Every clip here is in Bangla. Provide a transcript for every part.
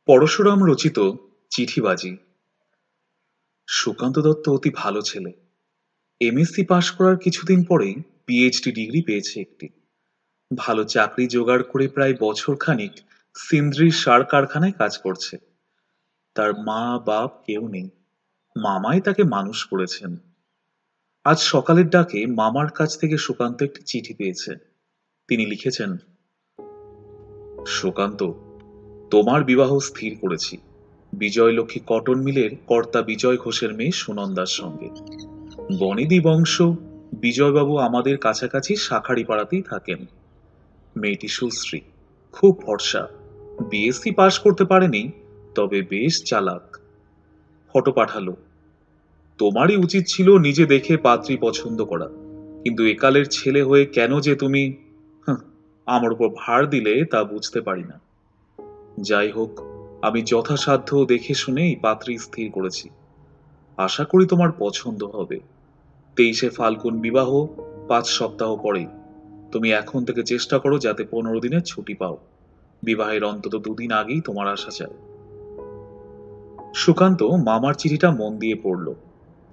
পরশুরাম রচিত চিঠিবাজি। সুকান্ত দত্ত অতি ভালো ছেলে। এমএসসি পাশ করার কিছুদিন পরেই পিএইচডি ডিগ্রি পেয়েছে একটি। ভালো চাকরি জোগাড় করে প্রায় বছর খানিক সিন্দ্রির সার কারখানায় কাজ করছে। তার মা বাপ কেউ নেই, মামাই তাকে মানুষ করেছেন। আজ সকালের ডাকে মামার কাছ থেকে সুকান্ত একটি চিঠি পেয়েছে। তিনি লিখেছেন, সুকান্ত, তোমার বিবাহ স্থির করেছি বিজয়লক্ষ্মী কটন মিলের কর্তা বিজয় ঘোষের মেয়ে সুনন্দার সঙ্গে। বনেদি বংশ, বিজয়বাবু আমাদের কাছাকাছি শাখারিপাড়াতেই থাকেন। মেয়েটি সুশ্রী, খুব ফর্সা, বিএসসি পাশ করতে পারেনি, তবে বেশ চালাক। ফটো পাঠালো। তোমারই উচিত ছিল নিজে দেখে পাত্রী পছন্দ করা, কিন্তু একালের ছেলে হয়ে কেন যে তুমি আমার উপর ভার দিলে তা বুঝতে পারি না। যাই হোক, আমি যথাসাধ্য দেখে শুনেই পাত্রী স্থির করেছি। আশা করি তোমার পছন্দ হবে। 23শে ফাল্গুন বিবাহ, 5 সপ্তাহ পরেই। তুমি এখন থেকে চেষ্টা করো যাতে 15 দিনের ছুটি পাও। বিবাহের অন্তত 2 দিন আগেই তোমার আসা চাই। সুকান্ত মামার চিঠিটা মন দিয়ে পড়ল,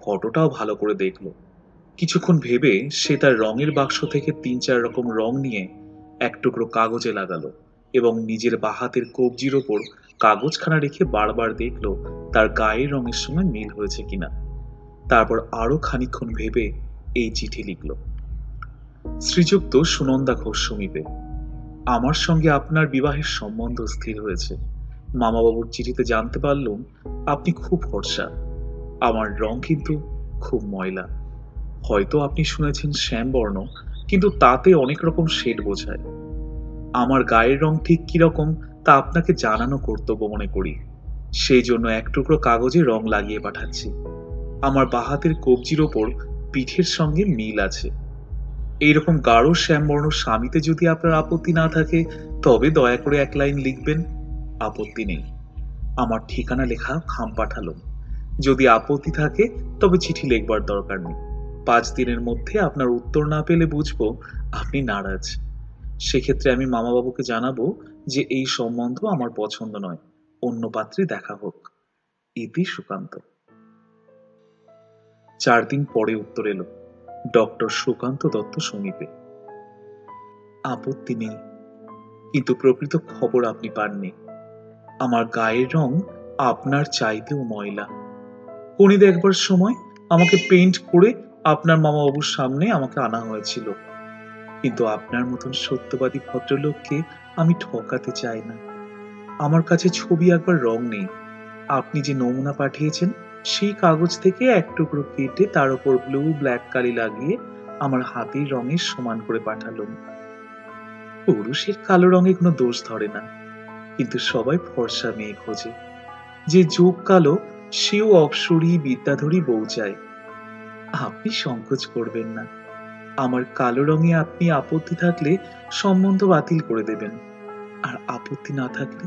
ফটোটাও ভালো করে দেখল। কিছুক্ষণ ভেবে সে তার রঙের বাক্স থেকে 3-4 রকম রং নিয়ে এক টুকরো কাগজে লাগালো এবং নিজের বাহাতের কবজির ওপর কাগজখানা রেখে বারবার দেখলো তার গায়ের রঙের সঙ্গে মিল হয়েছে কিনা। তারপর আরো খানিকক্ষণ ভেবে এই চিঠি লিখল। শ্রীযুক্ত সুনন্দা ঘোষ সমীপে, আমার সঙ্গে আপনার বিবাহের সম্বন্ধ স্থির হয়েছে। মামাবাবুর চিঠিতে জানতে পারলুম আপনি খুব ফর্সা। আমার রং কিন্তু খুব ময়লা। হয়তো আপনি শুনেছেন শ্যামবর্ণ, কিন্তু তাতে অনেক রকম শেড বোঝায়। আমার গায়ের রং ঠিক কিরকম তা আপনাকে জানানো কর্তব্য মনে করি। সেই জন্য এক টুকরো কাগজে রং লাগিয়ে পাঠাচ্ছি। আমার বাহাতের কবজির ওপর পিঠের সঙ্গে মিল আছে। এইরকম গাঢ় শ্যামবর্ণ স্বামীতে যদি আপনার আপত্তি না থাকে, তবে দয়া করে 1 লাইন লিখবেন। আপত্তি নেই। আমার ঠিকানা লেখা খাম পাঠালো। যদি আপত্তি থাকে তবে চিঠি লিখবার দরকার নেই। 5 দিনের মধ্যে আপনার উত্তর না পেলে বুঝবো আপনি নারাজ। সেক্ষেত্রে আমি মামাবাবুকে জানাবো যে এই সম্বন্ধ আমার পছন্দ নয়, অন্য পাত্রে দেখা হোক। ইতি সুকান্ত। 4 দিন পরে উত্তর এলো, ডক্টর সুকান্ত দত্ত সমীপে। আপত্তি নেই, কিন্তু প্রকৃত খবর আপনি পাননি। আমার গায়ের রং আপনার চাইতেও ময়লা। কোনি দেখবার সময় আমাকে পেইন্ট করে আপনার মামাবাবুর সামনে আমাকে আনা হয়েছিল, কিন্তু আপনার মতন সত্যবাদী ভদ্রলোককে আমি ঠকাতে চাই না। আমার কাছে ছবি আঁকবার রং নেই। আপনি যে নমুনা পাঠিয়েছেন সেই কাগজ থেকে এক টুকরো কেটে তার উপর ব্লু ব্ল্যাক কালি লাগিয়ে আমার হাতের রঙের সমান করে পাঠালুম। পুরুষের কালো রঙে কোনো দোষ ধরে না, কিন্তু সবাই ফর্সা মেয়ে খোঁজে। যে যোগ কালো সেও অপসরী বিদ্যাধরী বউ চায়। আপনি সংকোচ করবেন না। আমার কালো রঙে আপনি আপত্তি থাকলে সম্বন্ধ বাতিল করে দেবেন, আর আপত্তি না থাকলে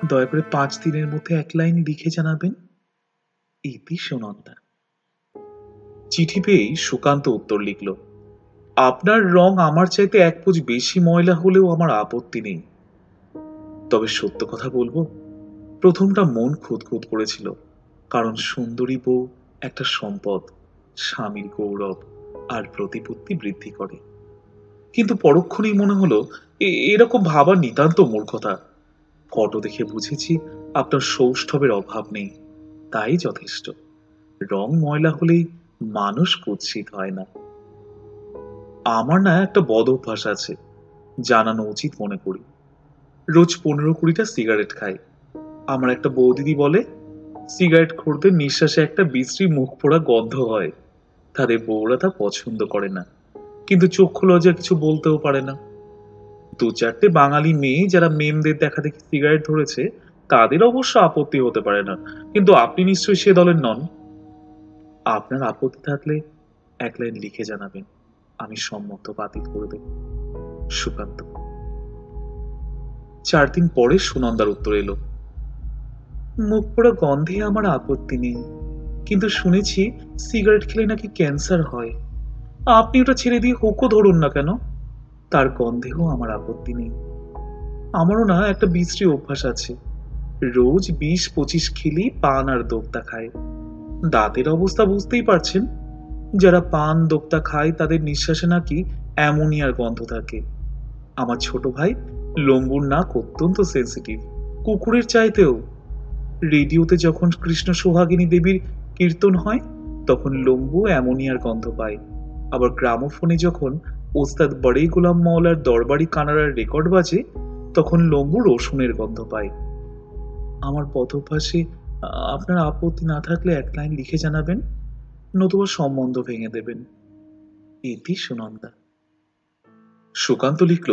দয়া করে 5 দিনের মধ্যে 1 লাইন লিখে জানাবেন। ইতি সুনন্দা। চিঠি পেয়েই সুকান্ত উত্তর লিখল, আপনার রং আমার চাইতে 1 পুজ বেশি ময়লা হলেও আমার আপত্তি নেই। তবে সত্য কথা বলবো, প্রথমটা মন খুঁতখুত করেছিল, কারণ সুন্দরী বউ একটা সম্পদ, স্বামীর গৌরব আর প্রতিপত্তি বৃদ্ধি করে। কিন্তু পরক্ষণেই মনে হলো এরকম ভাবা নিতান্ত মূর্খতা। ফটো দেখে বুঝেছি আপনার সৌষ্ঠবের অভাব নেই, তাই যথেষ্ট। রং ময়লা হলেই মানুষ কুৎসিত হয় না। আমার না একটা বদ অভ্যাস আছে, জানানো উচিত মনে করি। রোজ 15-20টা সিগারেট খাই। আমার একটা বৌদিদি বলে, সিগারেট খোরদের নিঃশ্বাসে একটা বিশ্রী মুখ পোড়া গন্ধ হয়। তাদের বউরা তা পছন্দ করে না, কিন্তু চক্ষু লজ্জা কিছু বলতেও পারে না। 2-4টে বাঙালি মেয়ে যারা মেমদের দেখা দেখি সিগারেট ধরেছে, তাদের অবশ্য আপত্তি হতে পারে না, কিন্তু আপনি নিশ্চয়ই সে দলের নন। আপনার আপত্তি থাকলে 1 লাইন লিখে জানাবেন, আমি সম্মত বাতিল করে দেব। সুকান্ত। 4 দিন পরে সুনন্দার উত্তর এলো, মুখ পোড়া গন্ধে আমার আপত্তি নেই, কিন্তু শুনেছি সিগারেট খেলে নাকি ক্যান্সার হয়। আপনি ওটা ছেড়ে দিয়ে হুকো ধরুন না কেন, তার গন্ধেও আমার আপত্তি নেই। আমারও না একটা বিশ্রী অভ্যাস আছে, রোজ 20-25 খেলেই পান আর দোক্তা খায়। দাঁতের অবস্থা বুঝতেই পারছেন। যারা পান দোক্তা খায় তাদের নিঃশ্বাসে নাকি অ্যামোনিয়ার গন্ধ থাকে। আমার ছোট ভাই লম্বুর নাক অত্যন্ত সেন্সিটিভ, কুকুরের চাইতেও। রেডিওতে যখন কৃষ্ণ সোহাগিনী দেবীর কীর্তন হয় তখন লম্বু অ্যামোনিয়ার গন্ধ পায়। আবার গ্রামোফোনে যখন ওস্তাদ বড়ে গোলাম মাওলার দরবারি কানাড়ার রেকর্ড বাজে তখন লম্বু রসুনের গন্ধ পায়। আমার পথভ্যাসে আপনার আপত্তি না থাকলে এক লাইন লিখে জানাবেন, নতুবা সম্বন্ধ ভেঙে দেবেন। ইতি সুনন্দা। সুকান্ত লিখল,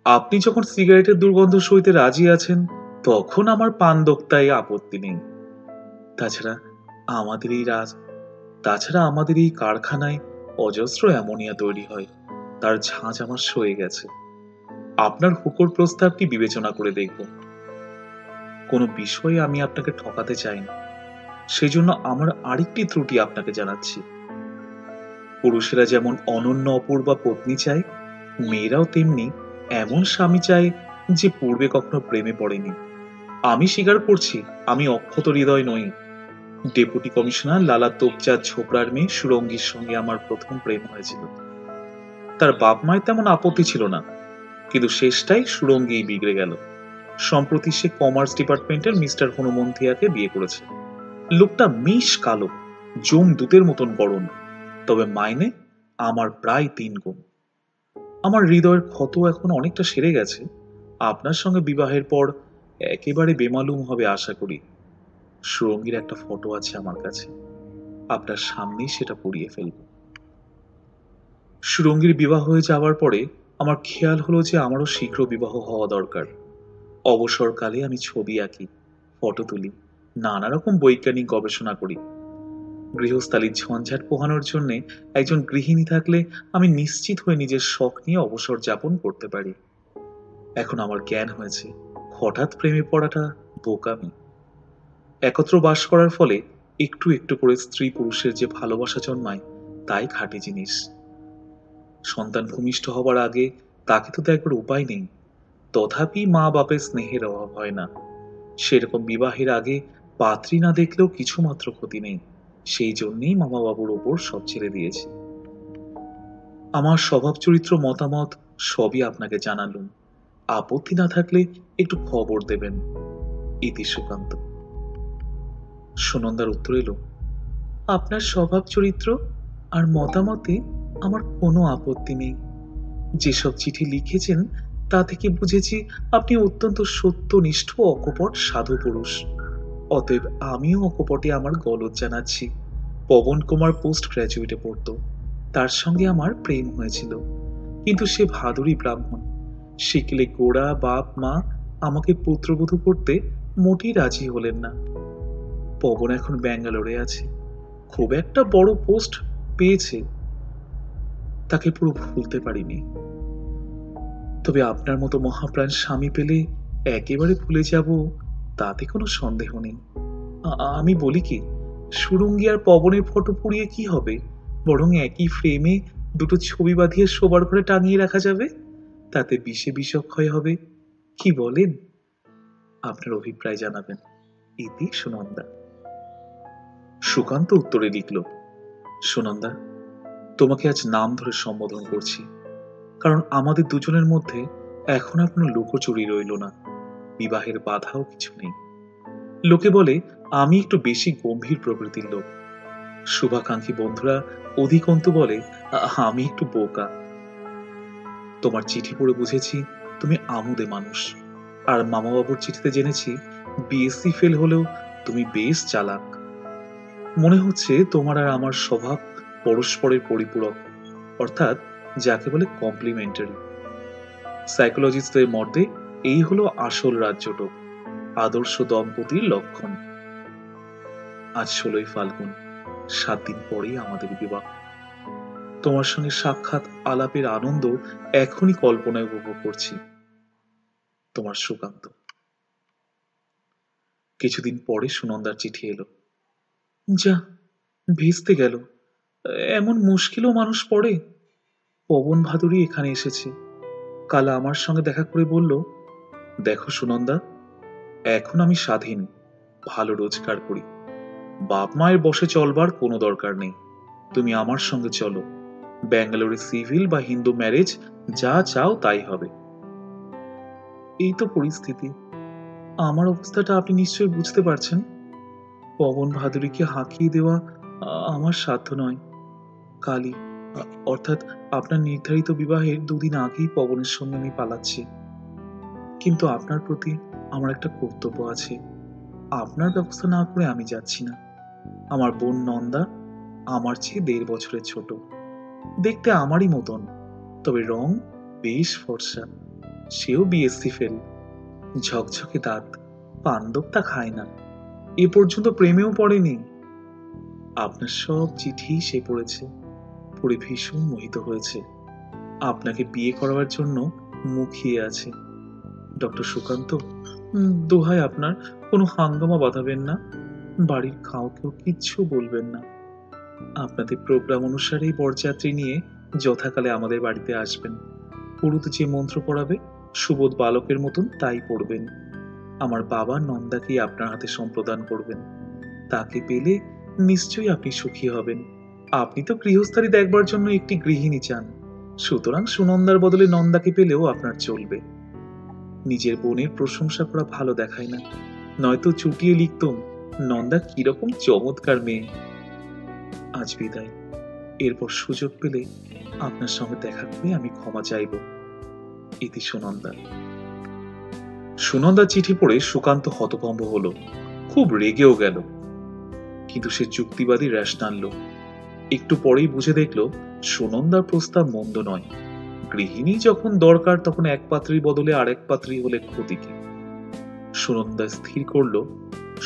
আপনি যখন সিগারেটের দুর্গন্ধ সইতে রাজি আছেন তখন আমার পান দোক্তায় আপত্তি নেই। তাছাড়া আমাদের এই তাছাড়া আমাদের এই কারখানায় অজস্র অ্যামোনিয়া তৈরি হয়, তার ঝাঁজ আমার সয়ে গেছে। আপনার হুকুর প্রস্তাবটি বিবেচনা করে দেখব। কোনো বিষয়ে আমি আপনাকে ঠকাতে চাই না, সেই জন্য আমার আরেকটি ত্রুটি আপনাকে জানাচ্ছি। পুরুষেরা যেমন অনন্য অপূর্বা পত্নী চায়, মেয়েরাও তেমনি এমন স্বামী চায় যে পূর্বে কখনো প্রেমে পড়েনি। আমি স্বীকার করছি আমি অক্ষত হৃদয় নই। ডেপুটি কমিশনার লালা তোপচাঁদ ছোপড়ার মেয়ে সুরঙ্গীর সঙ্গে আমার প্রথম প্রেম হয়েছিল। তার বাপ মায়ের তেমন আপত্তি ছিল না, কিন্তু শেষটাই সুরঙ্গী বিগড়ে গেল। সম্প্রতি সে কমার্স ডিপার্টমেন্টের মিস্টার হনুমন্থিয়াকে বিয়ে করেছে। লোকটা মিশ কালো, জমদূতের মতন গড়ন, তবে মাইনে আমার প্রায় 3 গুণ। আমার হৃদয়ের ক্ষত এখন অনেকটা সেরে গেছে। আপনার সঙ্গে বিবাহের পর একেবারে বেমালুম হবে আশা করি। সুরঙ্গীর একটা ফটো আছে আমার কাছে, আপনার সামনেই সেটা পড়িয়ে ফেলব। সুরঙ্গীর বিবাহ হয়ে যাওয়ার পরে আমার খেয়াল হলো যে আমারও শীঘ্র বিবাহ হওয়া দরকার। অবসরকালে আমি ছবি আঁকি, ফটো তুলি, নানা রকম বৈজ্ঞানিক গবেষণা করি। গৃহস্থালির ঝঞ্ঝাট পোহানোর জন্য একজন গৃহিণী থাকলে আমি নিশ্চিত হয়ে নিজের শখ নিয়ে অবসর যাপন করতে পারি। এখন আমার জ্ঞান হয়েছে হঠাৎ প্রেমে পড়াটা বোকামি। একত্র বাস করার ফলে একটু একটু করে স্ত্রী পুরুষের যে ভালোবাসা জন্মায় তাই খাঁটি জিনিস। সন্তান ভূমিষ্ঠ হবার আগে তাকে তো দেখবার উপায় নেই, তথাপি মা বাপের স্নেহের অভাব হয় না। সেরকম বিবাহের আগে পাত্রী না দেখলেও কিছু মাত্র ক্ষতি নেই, সেই জন্যেই মামা বাবুর ওপর সব ছেড়ে দিয়েছি। আমার স্বভাব চরিত্র মতামত সবই আপনাকে জানালুম, আপত্তি না থাকলে একটু খবর দেবেন। ইতি সুকান্ত। সুনন্দার উত্তর এলো, আপনার স্বভাব চরিত্র আর মতামতে আমার কোনো আপত্তি নেই। যেসব চিঠি লিখেছেন তা থেকে বুঝেছি আপনি অত্যন্ত সত্যনিষ্ঠ অকপট সাধু পুরুষ। অতএব আমিও অকপটে আমার গলদ জানাচ্ছি। পবন কুমার পোস্ট গ্রাজুয়েটে পড়ত, তার সঙ্গে আমার প্রেম হয়েছিল, কিন্তু সে ভাদুরী ব্রাহ্মণ। শিখলে গোড়া বাপ মা আমাকে পুত্রবধূ করতে মোটেই রাজি হলেন না। পবন এখন ব্যাঙ্গালোরে আছে, খুব একটা বড় পোস্ট পেয়েছে, তাকে পুরো ভুলতে পারিনি। তবে আপনার মতো মহাপ্রাণ স্বামী পেলে একেবারে ভুলে যাব তাতে কোনো সন্দেহ নেই। আমি বলি কি, সুরঙ্গী আর পবনের ফটো পুড়িয়ে কি হবে, বরং একই ফ্রেমে দুটো ছবি বাঁধিয়ে শোবার ঘরে টাঙিয়ে রাখা যাবে, তাতে বিষে বিষক্ষয় হবে। কি বলেন? আপনার অভিপ্রায় জানাবেন। ইতি সুনন্দা। সুকান্ত উত্তরে লিখল, সুনন্দা, তোমাকে আজ নাম ধরে সম্বোধন করছি, কারণ আমাদের দুজনের মধ্যে এখন আর কোনো লুকোচুরি রইল না, বিবাহের বাধাও কিছু নেই। লোকে বলে আমি একটু বেশি গম্ভীর প্রকৃতির লোক। শুভাকাঙ্ক্ষী বন্ধুরা অধিকন্তু বলে আমি একটু বোকা। তোমার চিঠি পড়ে বুঝেছি তুমি আমোদে মানুষ, আর মামাবাবুর চিঠিতে জেনেছি বিএসসি ফেল হলেও তুমি বেশ চালাক। মনে হচ্ছে তোমার আর আমার স্বভাব পরস্পরের পরিপূরক, অর্থাৎ যাকে বলে কমপ্লিমেন্টারি। সাইকোলজিস্টদের মতে এই হলো আসল রাজ্যটক, আদর্শ দম্পতির লক্ষণ। আজ 16ই ফাল্গুন, 7 দিন পরেই আমাদের বিবাহ। তোমার সঙ্গে সাক্ষাৎ আলাপের আনন্দ এখনই কল্পনায় উপভোগ করছি। তোমার সুকান্ত। কিছুদিন পরে সুনন্দার চিঠি এলো। যা, ভেস্তে গেল। এমন মুশকিলও মানুষ পড়ে। পবন ভাদুরী এখানে এসেছে, কাল আমার সঙ্গে দেখা করে বলল, দেখো সুনন্দা, এখন আমি স্বাধীন, ভালো রোজগার করি, বাপ মায়ের বসে চলবার কোনো দরকার নেই। তুমি আমার সঙ্গে চলো, ব্যাঙ্গালোরে সিভিল বা হিন্দু ম্যারেজ যা চাও তাই হবে। এই তো পরিস্থিতি। আমার অবস্থাটা আপনি নিশ্চয়ই বুঝতে পারছেন। পবন ভাদুরীকে হাঁকিয়ে দেওয়া আমার সাধ্য নয়। কালই, অর্থাৎ আপনার নির্ধারিত বিবাহের দুদিন আগেই পবনের সঙ্গে আমি পালাচ্ছি। কিন্তু আপনার প্রতি আমার একটা কর্তব্য আছে। আপনার ব্যবস্থা না করে আমি যাচ্ছি না। আমার বোন নন্দা আমার চেয়ে 1.5 বছরের ছোট, দেখতে আমারই মতন, তবে রং বেশ ফর্সা। সেও বিএসসি ফেল, ঝকঝকে দাঁত, পান্ডবটা খায় না, এ পর্যন্ত প্রেমেও পড়েনি। আপনার সব চিঠি সে পড়েছে, পড়ে ভীষণ মোহিত হয়েছে। আপনাকে বিয়ে করার জন্য মুখিয়ে আছে। ডক্টর সুকান্ত, দোহাই আপনার, কোনো হাঙ্গামা বাঁধাবেন না, বাড়ির কাউকেও কিচ্ছু বলবেন না। আপনাদের প্রোগ্রাম অনুসারেই বরযাত্রী নিয়ে যথাকালে আমাদের বাড়িতে আসবেন। পুরুত যে মন্ত্র পড়াবে সুবোধ বালকের মতন তাই পড়বেন। আমার বাবা নন্দাকেই আপনার হাতে সম্প্রদান করবেন। তাকে পেলে নিশ্চয়ই আপনি সুখী হবেন। আপনি তো গৃহস্থালী দেখবার জন্য একটি গৃহিণী চান, সুতরাং সুনন্দার বদলে নন্দাকে পেলেও আপনার চলবে। নিজের বোনের প্রশংসা করা ভালো দেখায় না, নয়তো চুটিয়ে লিখতুম নন্দা কিরকম চমৎকার মেয়ে। আজ বিদায়। এরপর সুযোগ পেলে আপনার সঙ্গে দেখা করে আমি ক্ষমা চাইব। ইতি সুনন্দা। সুনন্দা চিঠি পড়ে সুকান্ত হতভম্ব হলো, খুব রেগেও গেল। কিন্তু সে যুক্তিবাদী র্যাশ টানল। একটু পরেই বুঝে দেখল সুনন্দার প্রস্তাব মন্দ নয়। গৃহিণী যখন দরকার তখন এক পাত্রীর বদলে আরেক পাত্রী হলে ক্ষতি কি। সুনন্দা স্থির করলো,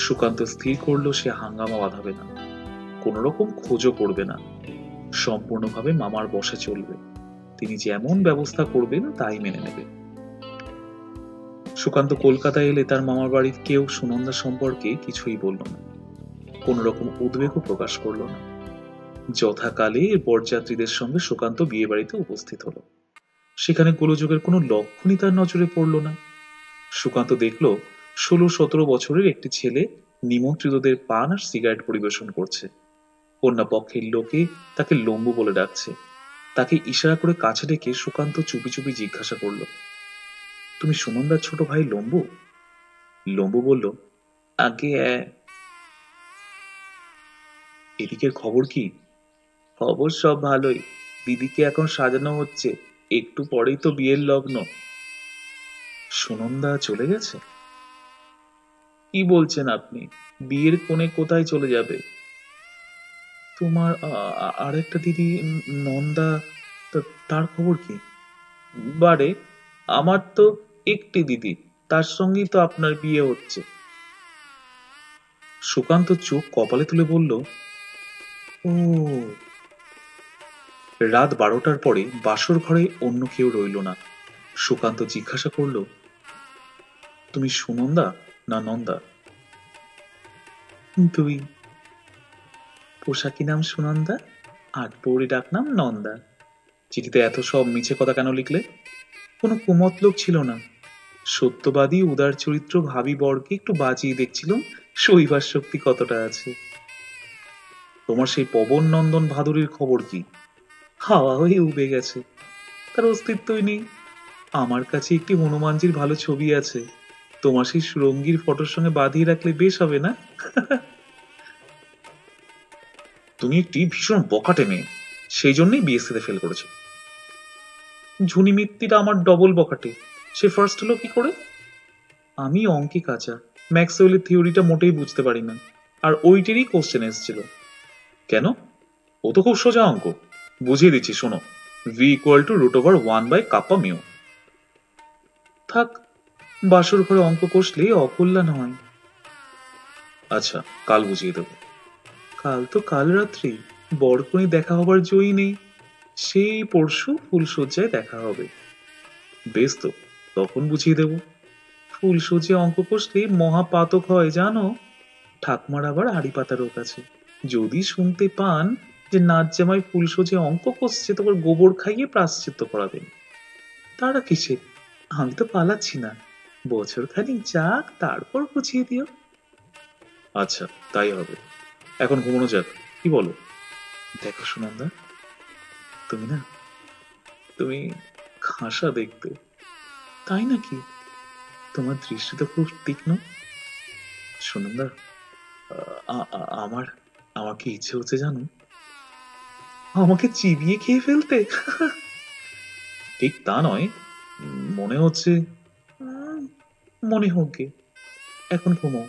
সুকান্ত স্থির করলো সে হাঙ্গামা বাঁধাবে না, কোন রকম খোঁজও করবে না, সম্পূর্ণভাবে মামার বসে চলবে। তিনি যেমন ব্যবস্থা করবেন তাই মেনে নেবে। সুকান্ত কলকাতায় এলে তার মামার বাড়ির কেউ সুনন্দা সম্পর্কে কিছুই বলল না, কোন রকম উদ্বেগও প্রকাশ করল না। যথাকালে বরযাত্রীদের সঙ্গে সুকান্ত বিয়ে বাড়িতে উপস্থিত হলো। সেখানে গোলযোগের কোনো লক্ষণই তার নজরে পড়ল না। সুকান্ত দেখল 16-17 বছরের একটি ছেলে নিমন্ত্রিতদের পান আর সিগারেট পরিবেশন করছে। কন্যা পক্ষের লোকে তাকে লম্বু বলে ডাকছে। তাকে ইশারা করে কাছে ডেকে সুকান্ত চুপি চুপি জিজ্ঞাসা করল, তুমি সুনন্দার ছোট ভাই লম্বু? লম্বু বলল, আগে। এদিকের খবর কি? খবর সব ভালোই, দিদিকে এখন সাজানো হচ্ছে, একটু পরেই তো বিয়ের লগ্ন। সুনন্দা চলে গেছে? কি বলছেন আপনি? বিয়ের কোণে কোথায় চলে যাবে? তোমার আরেকটা দিদি নন্দা, তার খবর কি? বারে, আমার তো একটি দিদি, তার সঙ্গেই তো আপনার বিয়ে হচ্ছে। সুকান্ত চোখ কপালে তুলে বলল, ও। রাত 12টার পরে বাসর ঘরে অন্য কেউ রইল না। সুকান্ত জিজ্ঞাসা করল, তুমি সুনন্দা না নন্দা? দুই। পোশাকি নাম সুনন্দা, আর পৌরি ডাক নাম নন্দা। চিঠিতে এত সব মিছে কথা কেন লিখলে? কোনো কুমতলোক ছিল না, সত্যবাদী উদার চরিত্র ভাবি বরকে একটু বাজিয়ে দেখছিলাম শৈবাস শক্তি কতটা আছে। তোমার সেই পবন নন্দন ভাদুরীর খবর কি? হাওয়া হয়ে উবে গেছে, তার অস্তিত্বই নেই। আমার কাছে একটি হনুমানজির ভালো ছবি আছে, তোমার সেই সুরঙ্গীর ফটোর সঙ্গে বাঁধিয়ে রাখলে বেশ হবে না? তুমি একটি ভীষণ বকাটে মেয়ে, সেই জন্যই বিএসসিতে ফেল করেছো। ঝুনি মিত্তিটা আমার ডবল বকাটে, সে ফার্স্ট হলো কি করে? আমি অঙ্কে কাঁচা, ম্যাক্সওয়েলের থিওরিটা মোটেই বুঝতে পারি না, আর ওইটিরই কোশ্চেন এসেছিল। কেন? ও তো খুব সোজা অঙ্ক, বুঝিয়ে দিচ্ছি শোনো। v=√1/kappa-mu। থাক, বাসর ঘরে অঙ্ক কষলে অকল্যাণ হয়। আচ্ছা, কাল বুঝিয়ে দেবো। কাল তো কাল রাত্রি, বরকনে দেখা হবার জয়ী নেই, সেই পরশু ফুলশয্যায় দেখা হবে। বেশ তো, তখন বুঝিয়ে দেব। ফুলশয্যায় অঙ্ক কষলে মহাপাতক হয় জানো। ঠাকুমার আবার হাড়ি পাতা রোগ আছে, যদি শুনতে পান যে নাচ জামাই ফুলশয্যায় অঙ্ক কষছে তোমার গোবর খাইয়ে প্রায়শ্চিত্ত করাবেন। তারা কিসের? আমি তো পালাচ্ছি না, বছর খানিক যাক, তারপর বুঝিয়ে দিও। আচ্ছা, তাই হবে। এখন ঘুমানো যাক, কি বলো? দেখো সুনন্দা, তুমি না, তুমি খাসা দেখতে। তাই নাকি? তোমার দৃষ্টি তো খুব তীক্ষ্ণ। সুনন্দা, আমার আমার কি ইচ্ছে হচ্ছে জানো? আমাকে চিবিয়ে খেয়ে ফেলতে। ঠিক তা নয়, মনে হচ্ছে। উম, মনে হোক গে, এখন ঘুমাও।